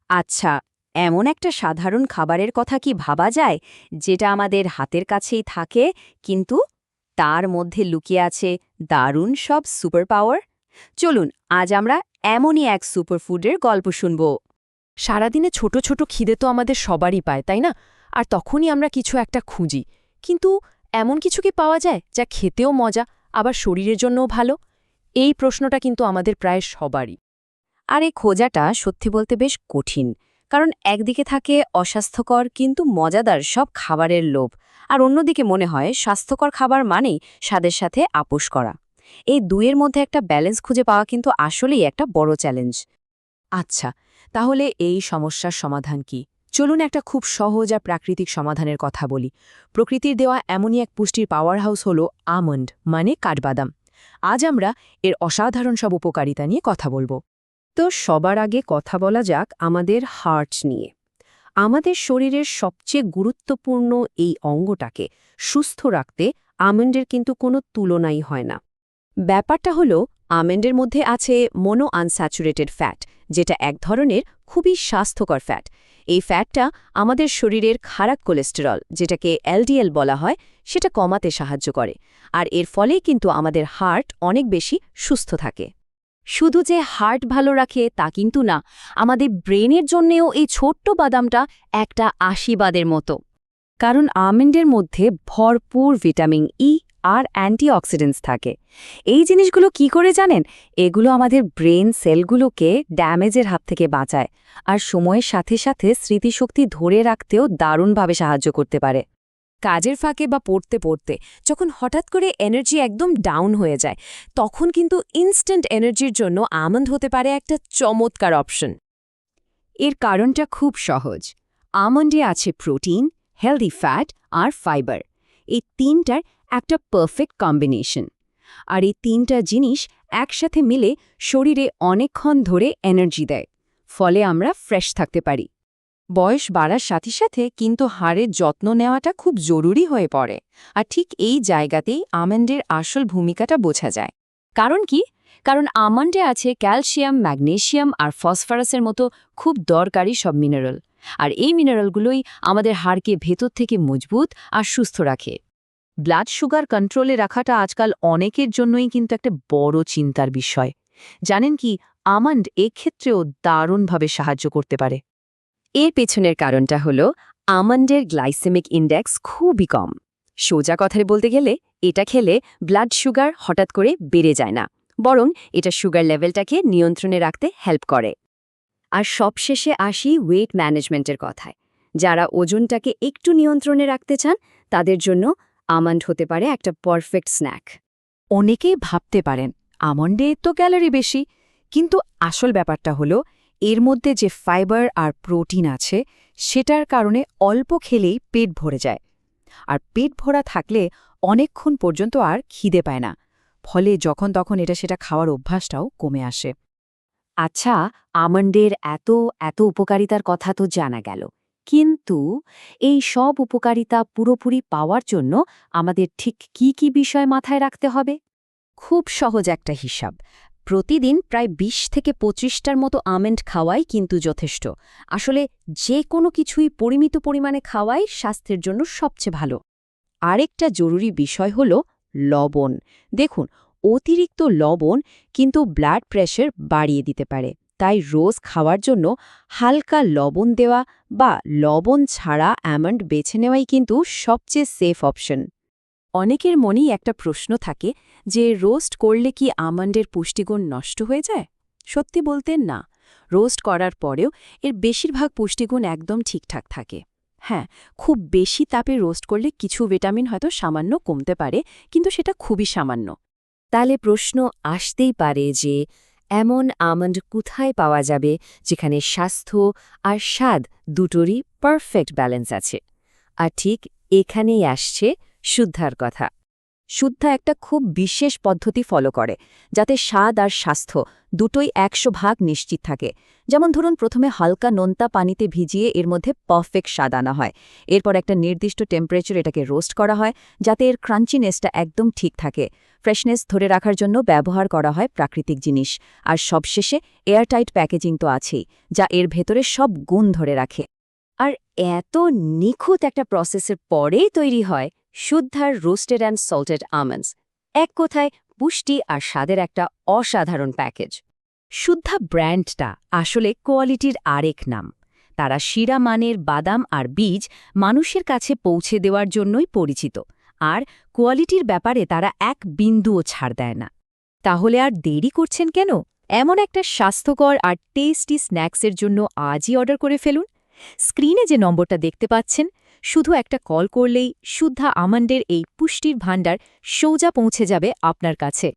আচ্ছা, এমন একটা সাধারণ খাবারের কথা কি ভাবা যায় যেটা আমাদের হাতের কাছেই থাকে কিন্তু তার মধ্যে লুকিয়ে আছে দারুণ সব সুপার পাওয়ার? চলুন আজ আমরা এমনই এক সুপারফুডের গল্প শুনব। সারাদিনে ছোট ছোট খিদে তো আমাদের সবারই পায়, তাই না? আর তখনই আমরা কিছু একটা খুঁজি। কিন্তু এমন কিছু কি পাওয়া যায় যা খেতেও মজা, আবার শরীরের জন্যও ভালো? এই প্রশ্নটা কিন্তু আমাদের প্রায় সবারই। আর এই খোঁজাটা সত্যি বলতে বেশ কঠিন, কারণ একদিকে থাকে অস্বাস্থ্যকর কিন্তু মজাদার সব খাবারের লোভ, আর অন্যদিকে মনে হয় স্বাস্থ্যকর খাবার মানেই স্বাদের সাথে আপোস করা। এই দুইয়ের মধ্যে একটা ব্যালেন্স খুঁজে পাওয়া কিন্তু আসলেই একটা বড় চ্যালেঞ্জ। আচ্ছা, তাহলে এই সমস্যার সমাধান কি? চলুন একটা খুব সহজ আর প্রাকৃতিক সমাধানের কথা বলি। প্রকৃতির দেওয়া এমনই এক পুষ্টির পাওয়ার হাউস হল আমন্ড, মানে কাঠবাদাম। আজ আমরা এর অসাধারণ সব উপকারিতা নিয়ে কথা বলবো। তো সবার আগে কথা বলা যাক আমাদের হার্ট নিয়ে। আমাদের শরীরের সবচেয়ে গুরুত্বপূর্ণ এই অঙ্গটাকে সুস্থ রাখতে আমন্ডের কিন্তু কোনো তুলনাই হয় না। ব্যাপারটা হলো, আমন্ডের মধ্যে আছে মোনো আনস্যাচুরেটেড ফ্যাট, যেটা এক ধরনের খুবই স্বাস্থ্যকর ফ্যাট। এই ফ্যাটটা আমাদের শরীরের খারাপ কোলেস্টেরল, যেটাকে এলডিএল বলা হয়, সেটা কমাতে সাহায্য করে। আর এর ফলেই কিন্তু আমাদের হার্ট অনেক বেশি সুস্থ থাকে। শুধু যে হার্ট ভালো রাখে তা কিন্তু না, আমাদের ব্রেনের জন্যেও এই ছোট্ট বাদামটা একটা আশীর্বাদের মতো। কারণ আমন্ডের মধ্যে ভরপুর ভিটামিন ই আর অ্যান্টিঅক্সিডেন্টস থাকে। এই জিনিসগুলো কি করে জানেন? এগুলো আমাদের ব্রেন সেলগুলোকে ড্যামেজের হাত থেকে বাঁচায়, আর সময়ের সাথে সাথে স্মৃতিশক্তি ধরে রাখতেও দারুণভাবে সাহায্য করতে পারে। কাজের ফাঁকে বা পড়তে পড়তে যখন হঠাৎ করে এনার্জি একদম ডাউন হয়ে যায়, তখন কিন্তু ইনস্ট্যান্ট এনার্জির জন্য আমন্ড হতে পারে একটা চমৎকার অপশন। এর কারণটা খুব সহজ। আমন্ডে আছে প্রোটিন, হেলদি ফ্যাট আর ফাইবার। এই তিনটার একটা পারফেক্ট কম্বিনেশন। আর এই তিনটা জিনিস একসাথে মিলে শরীরে অনেকক্ষণ ধরে এনার্জি দেয়, ফলে আমরা ফ্রেশ থাকতে পারি। বয়স বাড়ার সাথে সাথে কিন্তু হাড়ের যত্ন নেওয়াটা খুব জরুরি হয়ে পড়ে, আর ঠিক এই জায়গাতেই আমন্ডের আসল ভূমিকাটা বোঝা যায়। কারণ কি? কারণ আমন্ডে আছে ক্যালসিয়াম, ম্যাগনেসিয়াম আর ফসফরাসের মতো খুব দরকারি সব মিনারেল। আর এই মিনারেলগুলোই আমাদের হাড়কে ভেতর থেকে মজবুত আর সুস্থ রাখে। ব্লাড সুগার কন্ট্রোলে রাখাটা আজকাল অনেকের জন্যই কিন্তু একটা বড় চিন্তার বিষয়। জানেন কি, আমন্ড এক্ষেত্রেও দারুণভাবে সাহায্য করতে পারে। এর পেছনের কারণটা হলো আমন্ডের গ্লাইসেমিক ইন্ডেক্স খুবই কম। সোজা কথায় বলতে গেলে এটা খেলে ব্লাড সুগার হঠাৎ করে বেড়ে যায় না, বরং এটা সুগার লেভেলটাকে নিয়ন্ত্রণে রাখতে হেল্প করে। আর সবশেষে আসি ওয়েট ম্যানেজমেন্টের কথায়। যারা ওজনটাকে একটু নিয়ন্ত্রণে রাখতে চান, তাদের জন্য আমন্ড হতে পারে একটা পারফেক্ট স্ন্যাক। অনেকেই ভাবতে পারেন আমন্ডে তো ক্যালোরি বেশি, কিন্তু আসল ব্যাপারটা হলো এর মধ্যে যে ফাইবার আর প্রোটিন আছে সেটার কারণে অল্প খেলেই পেট ভরে যায়। আর পেট ভরা থাকলে অনেকক্ষণ পর্যন্ত আর খিদে পায় না, ফলে যখন তখন এটা সেটা খাওয়ার অভ্যাসটাও কমে আসে। আচ্ছা, আমন্ডের এত এত উপকারিতার কথা তো জানা গেল, কিন্তু এই সব উপকারিতা পুরোপুরি পাওয়ার জন্য আমাদের ঠিক কি কি বিষয় মাথায় রাখতে হবে? খুব সহজ একটা হিসাব। প্রতিদিন প্রায় ২০ থেকে ২৫টার মতো আমন্ড খাওয়াই কিন্তু যথেষ্ট। আসলে যে কোনো কিছুই পরিমিত পরিমাণে খাওয়াই স্বাস্থ্যের জন্য সবচেয়ে ভালো। আরেকটা জরুরি বিষয় হল লবণ। দেখুন, অতিরিক্ত লবণ কিন্তু ব্লাড প্রেশার বাড়িয়ে দিতে পারে। তাই রোজ খাওয়ার জন্য হালকা লবণ দেওয়া বা লবণ ছাড়া আমন্ড বেছে নেওয়াই কিন্তু সবচেয়ে সেফ অপশন। অনেকের মনেই একটা প্রশ্ন থাকে যে রোস্ট করলে কি আমন্ডের পুষ্টিগুণ নষ্ট হয়ে যায়? সত্যি বলতে না, রোস্ট করার পরেও এর বেশিরভাগ পুষ্টিগুণ একদম ঠিকঠাক থাকে। হ্যাঁ, খুব বেশি তাপে রোস্ট করলে কিছু ভিটামিন হয়তো সামান্য কমতে পারে, কিন্তু সেটা খুবই সামান্য। তাহলে প্রশ্ন আসতেই পারে যে এমন আমন্ড কোথায় পাওয়া যাবে যেখানে স্বাস্থ্য আর স্বাদ দুটোরই পারফেক্ট ব্যালেন্স আছে? আর ঠিক এখানেই আসছে শুদ্ধার কথা। শুদ্ধা একটা খুব বিশেষ পদ্ধতি ফলো করে, যাতে স্বাদ আর স্বাস্থ্য দুটোই ১০০% নিশ্চিত থাকে। যেমন ধরুন, প্রথমে হালকা নোনতা পানিতে ভিজিয়ে এর মধ্যে পারফেক্ট স্বাদ আনা হয়। এরপর একটা নির্দিষ্ট টেম্পারেচার এটাকে রোস্ট করা হয়, যাতে এর ক্রাঞ্চিনেসটা একদম ঠিক থাকে। ফ্রেশনেস ধরে রাখার জন্য ব্যবহার করা হয় প্রাকৃতিক জিনিস, আর সবশেষে এয়ারটাইট প্যাকেজিং তো আছেই, যা এর ভেতরে সব গুণ ধরে রাখে। আর এত নিখুঁত একটা প্রসেসের পরেই তৈরি হয় শুদ্ধার রোস্টেড অ্যান্ড সল্টেড আমন্ডস, এক কথায় পুষ্টি আর স্বাদের একটা অসাধারণ প্যাকেজ। শুদ্ধা ব্র্যান্ডটা আসলে কোয়ালিটির আরেক নাম। তারা সেরা মানের বাদাম আর বীজ মানুষের কাছে পৌঁছে দেওয়ার জন্যই পরিচিত, আর কোয়ালিটির ব্যাপারে তারা এক বিন্দুও ছাড় দেয় না। তাহলে আর দেরি করছেন কেন? এমন একটা স্বাস্থ্যকর আর টেস্টি স্ন্যাক্সের জন্য আজই অর্ডার করে ফেলুন। স্ক্রিনে যে নম্বরটা দেখতে পাচ্ছেন, শুধু একটা কল করলেই শুদ্ধা আমন্ডের এই পুষ্টির ভাণ্ডার সোজা পৌঁছে যাবে আপনার কাছে।